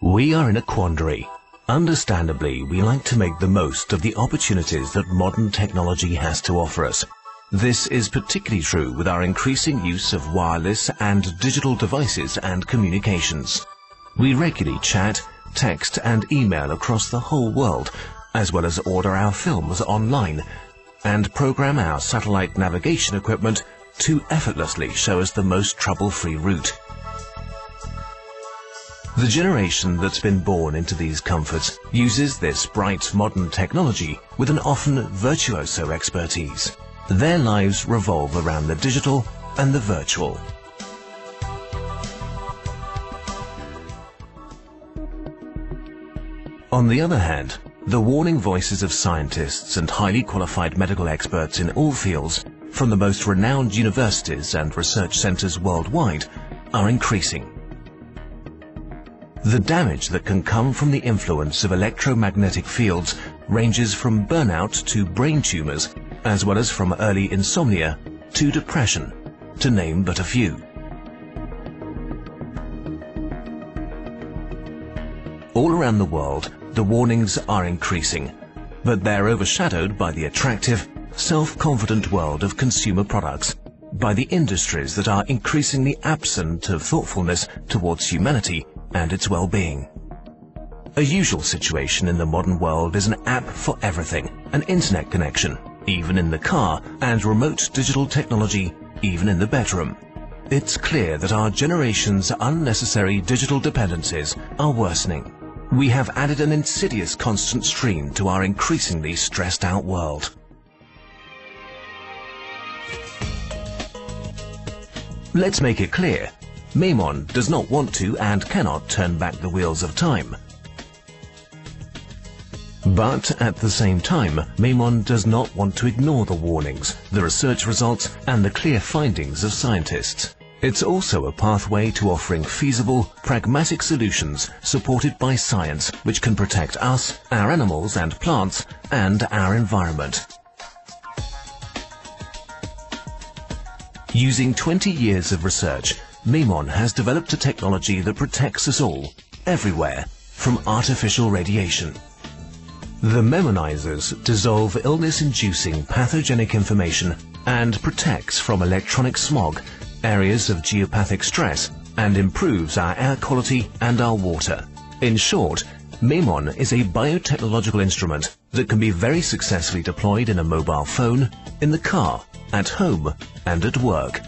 We are in a quandary. Understandably, we like to make the most of the opportunities that modern technology has to offer us. This is particularly true with our increasing use of wireless and digital devices and communications. We regularly chat, text and email across the whole world, as well as order our films online and program our satellite navigation equipment to effortlessly show us the most trouble-free route. The generation that's been born into these comforts uses this bright modern technology with an often virtuoso expertise. Their lives revolve around the digital and the virtual. On the other hand, the warning voices of scientists and highly qualified medical experts in all fields, from the most renowned universities and research centers worldwide, are increasing. The damage that can come from the influence of electromagnetic fields ranges from burnout to brain tumors, as well as from early insomnia to depression, to name but a few. All around the world, the warnings are increasing, but they're overshadowed by the attractive, self-confident world of consumer products, by the industries that are increasingly absent of thoughtfulness towards humanity and its well-being. A usual situation in the modern world is an app for everything, an internet connection, even in the car, and remote digital technology, even in the bedroom. It's clear that our generation's unnecessary digital dependencies are worsening. We have added an insidious constant stream to our increasingly stressed-out world. Let's make it clear. Memon does not want to and cannot turn back the wheels of time. But at the same time, Memon does not want to ignore the warnings, the research results and the clear findings of scientists. It's also a pathway to offering feasible, pragmatic solutions supported by science which can protect us, our animals and plants, and our environment. Using 20 years of research, Memon has developed a technology that protects us all, everywhere, from artificial radiation. The memonizers dissolve illness-inducing pathogenic information and protects from electronic smog, areas of geopathic stress, and improves our air quality and our water. In short, Memon is a biotechnological instrument that can be very successfully deployed in a mobile phone, in the car, at home, and at work.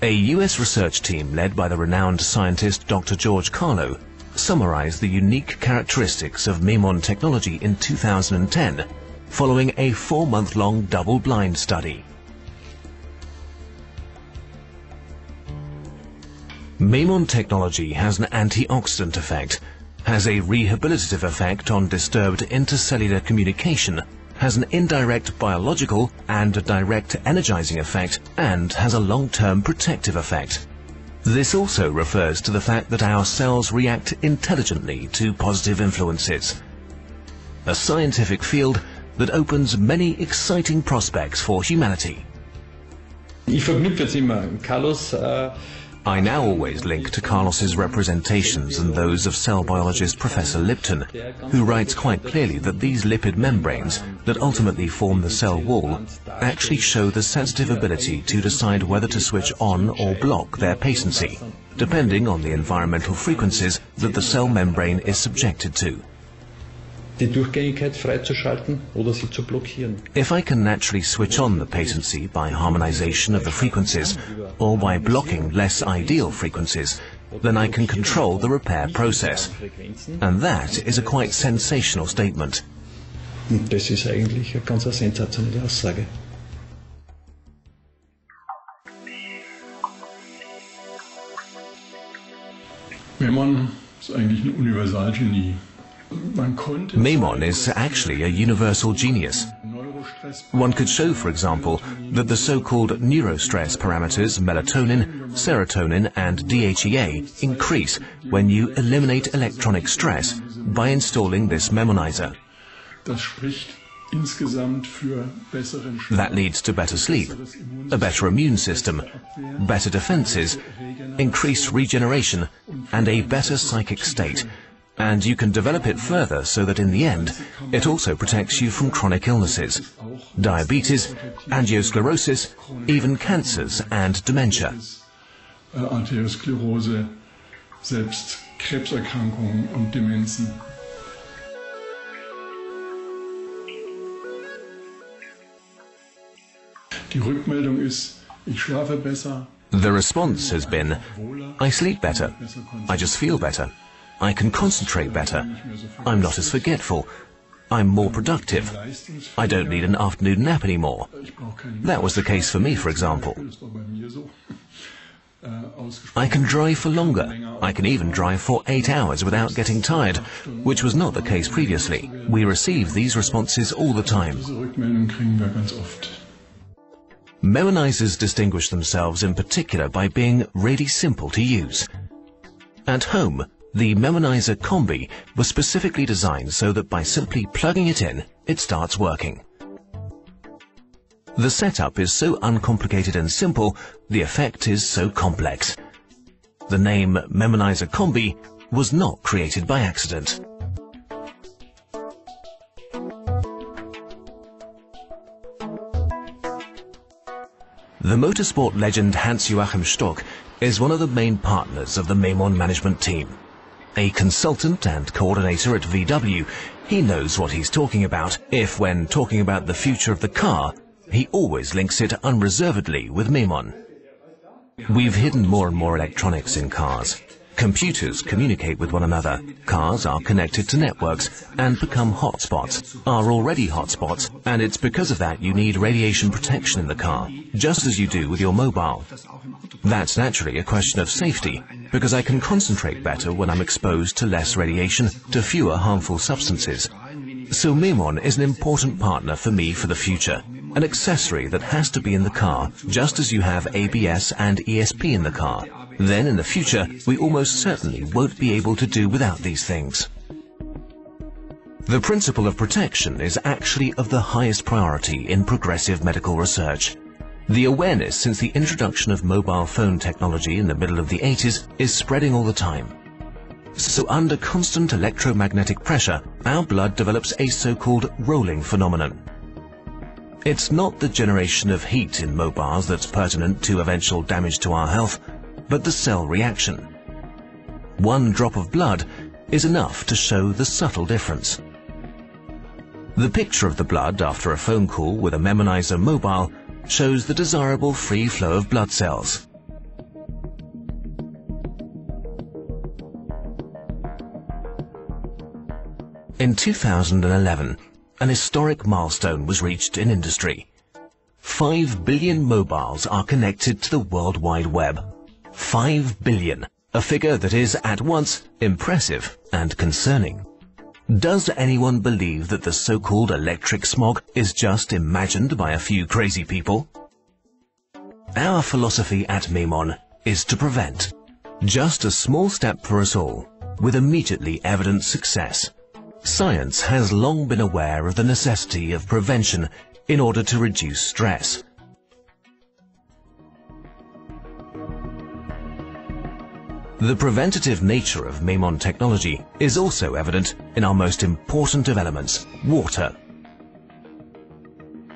A US research team led by the renowned scientist Dr. George Carlo summarized the unique characteristics of Memon technology in 2010, following a 4-month-long double-blind study. Memon technology has an antioxidant effect, has a rehabilitative effect on disturbed intercellular communication, has an indirect biological and a direct energizing effect, and has a long-term protective effect. This also refers to the fact that our cells react intelligently to positive influences. A scientific field that opens many exciting prospects for humanity. I now always link to Carlos's representations and those of cell biologist Professor Lipton, who writes quite clearly that these lipid membranes that ultimately form the cell wall actually show the sensitive ability to decide whether to switch on or block their patency, depending on the environmental frequencies that the cell membrane is subjected to. If I can naturally switch on the patency by harmonization of the frequencies or by blocking less ideal frequencies, then I can control the repair process. And that is a quite sensational statement. Das ist eigentlich eine ganz sensationelle Aussage. Memon ist eigentlich ein Universalgenie. Memon is actually a universal genius. One could show, for example, that the so-called neurostress parameters melatonin, serotonin and DHEA increase when you eliminate electronic stress by installing this memonizer. That leads to better sleep, a better immune system, better defenses, increased regeneration, and a better psychic state. And you can develop it further so that in the end, it also protects you from chronic illnesses, diabetes, angiosclerosis, even cancers and dementia. Arteriosklerose, selbst Krebserkrankungen und Demenzen. Die Rückmeldung ist, ich schlafe besser. The response has been, I sleep better, I just feel better, I can concentrate better, I'm not as forgetful, I'm more productive, I don't need an afternoon nap anymore. That was the case for me, for example. I can drive for longer, I can even drive for 8 hours without getting tired, which was not the case previously. We receive these responses all the time. Memonizers distinguish themselves in particular by being really simple to use. At home, the memonizer combi was specifically designed so that by simply plugging it in, it starts working. The setup is so uncomplicated and simple, the effect is so complex. The name memonizer combi was not created by accident. The motorsport legend Hans-Joachim Stuck is one of the main partners of the Memon management team. A consultant and coordinator at VW, he knows what he's talking about if, when talking about the future of the car, he always links it unreservedly with memon. We've hidden more and more electronics in cars. Computers communicate with one another. Cars are connected to networks and become hotspots, are already hotspots, and it's because of that you need radiation protection in the car, just as you do with your mobile. That's naturally a question of safety, because I can concentrate better when I'm exposed to less radiation, to fewer harmful substances. So memon is an important partner for me for the future, an accessory that has to be in the car, just as you have ABS and ESP in the car. Then in the future, we almost certainly won't be able to do without these things. The principle of protection is actually of the highest priority in progressive medical research. The awareness since the introduction of mobile phone technology in the middle of the 80s is spreading all the time. So under constant electromagnetic pressure, our blood develops a so-called rolling phenomenon. It's not the generation of heat in mobiles that's pertinent to eventual damage to our health, but the cell reaction. One drop of blood is enough to show the subtle difference. The picture of the blood after a phone call with a memonizer mobile shows the desirable free flow of blood cells. In 2011, an historic milestone was reached in industry. 5 billion mobiles are connected to the World Wide Web. 5 billion, a figure that is at once impressive and concerning. Does anyone believe that the so-called electric smog is just imagined by a few crazy people? Our philosophy at Memon is to prevent. Just a small step for us all, with immediately evident success. Science has long been aware of the necessity of prevention in order to reduce stress. The preventative nature of memon technology is also evident in our most important developments, water.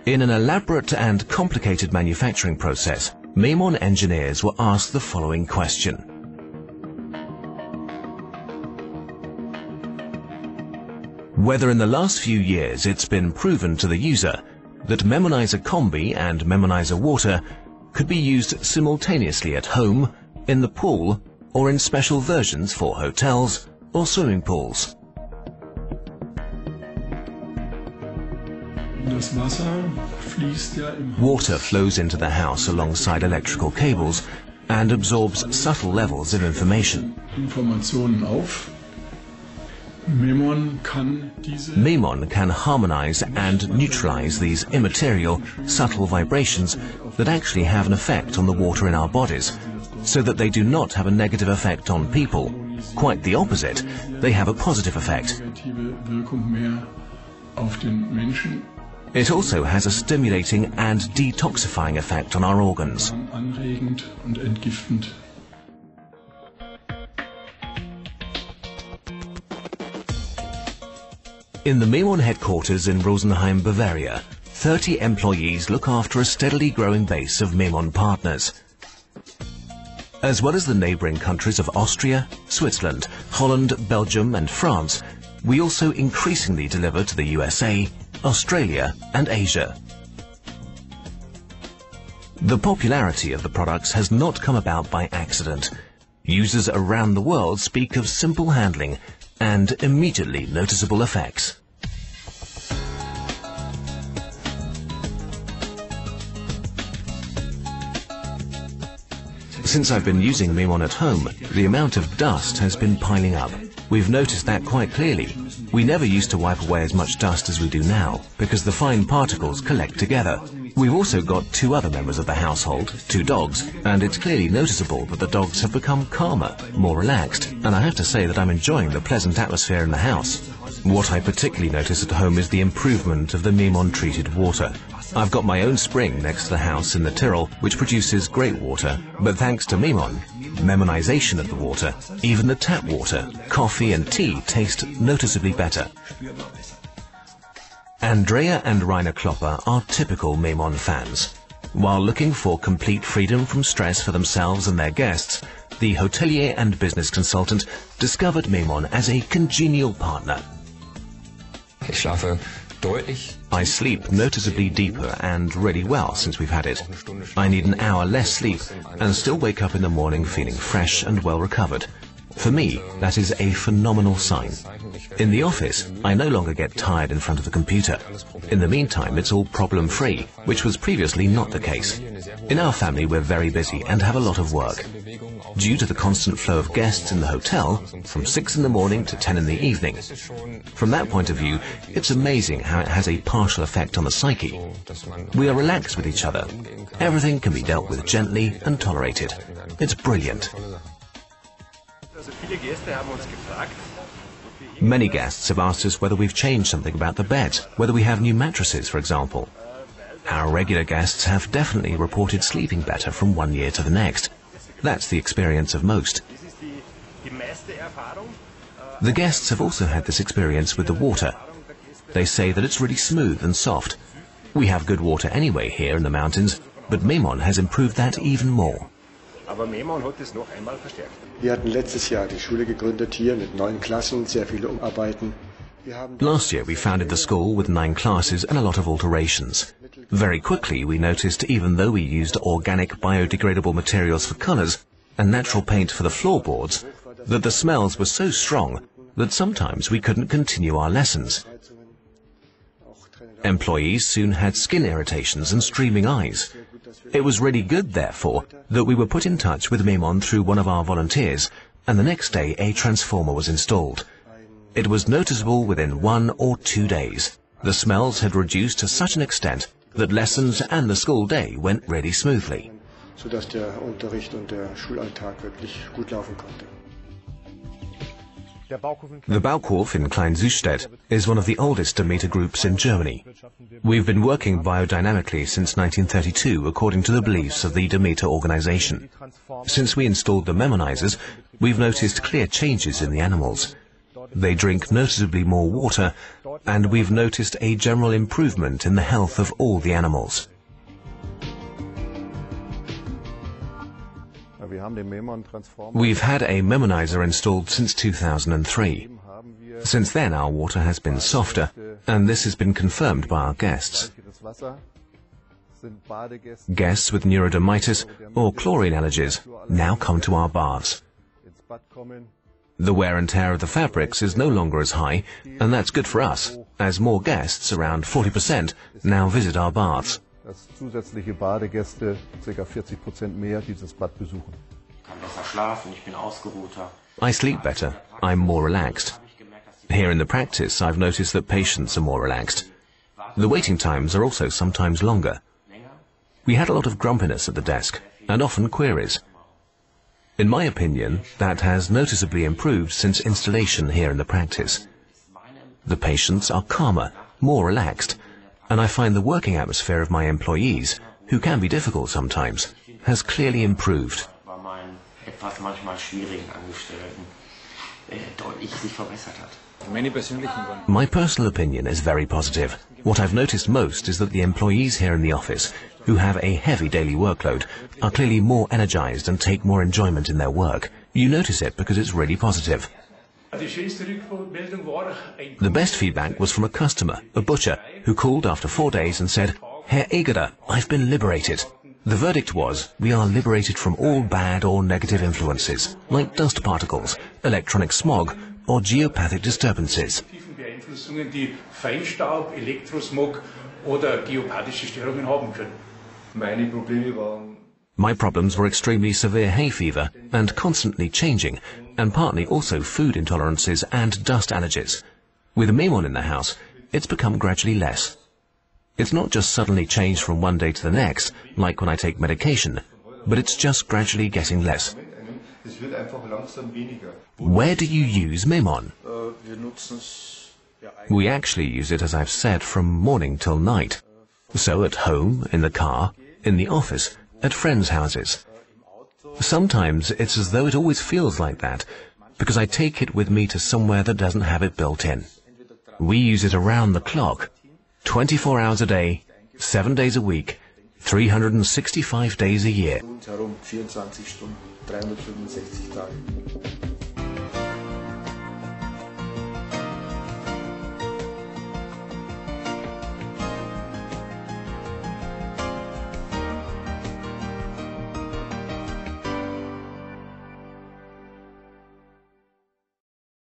In an elaborate and complicated manufacturing process, memon engineers were asked the following question. Whether in the last few years it's been proven to the user that memonizer combi and memonizer water could be used simultaneously at home, in the pool, or in special versions for hotels or swimming pools. Water flows into the house alongside electrical cables and absorbs subtle levels of information. Memon kann diese Memon can harmonize and neutralize these immaterial, subtle vibrations that actually have an effect on the water in our bodies, so that they do not have a negative effect on people. Quite the opposite, they have a positive effect. negative Wirkung mehr auf den Menschen, It also has a stimulating and detoxifying effect on our organs. anregend und entgiftend. In the Memon headquarters in Rosenheim, Bavaria, 30 employees look after a steadily growing base of Memon partners. As well as the neighbouring countries of Austria, Switzerland, Holland, Belgium and France, we also increasingly deliver to the USA, Australia and Asia. The popularity of the products has not come about by accident. Users around the world speak of simple handling and immediately noticeable effects. Since I've been using Memon at home, the amount of dust has been piling up. We've noticed that quite clearly. We never used to wipe away as much dust as we do now, because the fine particles collect together. We've also got 2 other members of the household, 2 dogs, and it's clearly noticeable that the dogs have become calmer, more relaxed, and I have to say that I'm enjoying the pleasant atmosphere in the house. What I particularly notice at home is the improvement of the Memon-treated water. I've got my own spring next to the house in the Tyrol, which produces great water, but thanks to Memon, memonization of the water, even the tap water, coffee and tea taste noticeably better. Andrea and Rainer Klopper are typical Memon fans. While looking for complete freedom from stress for themselves and their guests, the hotelier and business consultant discovered Memon as a congenial partner. I sleep noticeably deeper and really well since we've had it. I need an hour less sleep and still wake up in the morning feeling fresh and well recovered. For me, that is a phenomenal sign. In the office, I no longer get tired in front of the computer. In the meantime, it's all problem-free, which was previously not the case. In our family, we're very busy and have a lot of work. Due to the constant flow of guests in the hotel, from 6 in the morning to 10 in the evening. From that point of view, it's amazing how it has a partial effect on the psyche. We are relaxed with each other. Everything can be dealt with gently and tolerated. It's brilliant. Many guests have asked us whether we've changed something about the beds, whether we have new mattresses, for example. Our regular guests have definitely reported sleeping better from one year to the next. That's the experience of most. The guests have also had this experience with the water. They say that it's really smooth and soft. We have good water anyway here in the mountains, but Memon has improved that even more. Wir hatten letztes Jahr die Schule gegründet hier mit 9 Klassen, sehr viele Umarbeiten. Last year we founded the school with 9 classes and a lot of alterations. Very quickly we noticed, even though we used organic biodegradable materials for colours and natural paint for the floorboards, that the smells were so strong that sometimes we couldn't continue our lessons. Employees soon had skin irritations and streaming eyes. It was really good, therefore, that we were put in touch with Memon through one of our volunteers, and the next day a transformer was installed. It was noticeable within 1 or 2 days. The smells had reduced to such an extent that lessons and the school day went really smoothly. Sodass der Unterricht und der Schulalltag wirklich gut laufen konnte. The Bauhof in Klein-Süßstedt is one of the oldest Demeter groups in Germany. We've been working biodynamically since 1932 according to the beliefs of the Demeter organization. Since we installed the memonizers, we've noticed clear changes in the animals. They drink noticeably more water, and we've noticed a general improvement in the health of all the animals. We've had a memonizer installed since 2003. Since then our water has been softer, and this has been confirmed by our guests. Guests with neurodermitis or chlorine allergies now come to our baths. The wear and tear of the fabrics is no longer as high, and that's good for us, as more guests, around 40%, now visit our baths. Zusätzliche Badegäste, ca. 40% mehr, dieses Bad besuchen. I sleep better. I'm more relaxed. Here in the practice, I've noticed that patients are more relaxed. The waiting times are also sometimes longer. We had a lot of grumpiness at the desk, and often queries. In my opinion, that has noticeably improved since installation here in the practice. The patients are calmer, more relaxed, and I find the working atmosphere of my employees, who can be difficult sometimes, has clearly improved. My personal opinion is very positive. What I've noticed most is that the employees here in the office, who have a heavy daily workload, are clearly more energized and take more enjoyment in their work. You notice it because it's really positive. The best feedback was from a customer, a butcher, who called after 4 days and said, "Herr Egerer, I've been liberated." The verdict was, we are liberated from all bad or negative influences, like dust particles, electronic smog, or geopathic disturbances. My problems were extremely severe hay fever and constantly changing, and partly also food intolerances and dust allergies. With a memon in the house, it's become gradually less. It's not just suddenly changed from one day to the next, like when I take medication, but it's just gradually getting less. Where do you use memon? We actually use it, as I've said, from morning till night. So at home, in the car, in the office, at friends' houses. Sometimes it's as though it always feels like that, because I take it with me to somewhere that doesn't have it built in. We use it around the clock, 24 hours a day, 7 days a week, 365 days a year.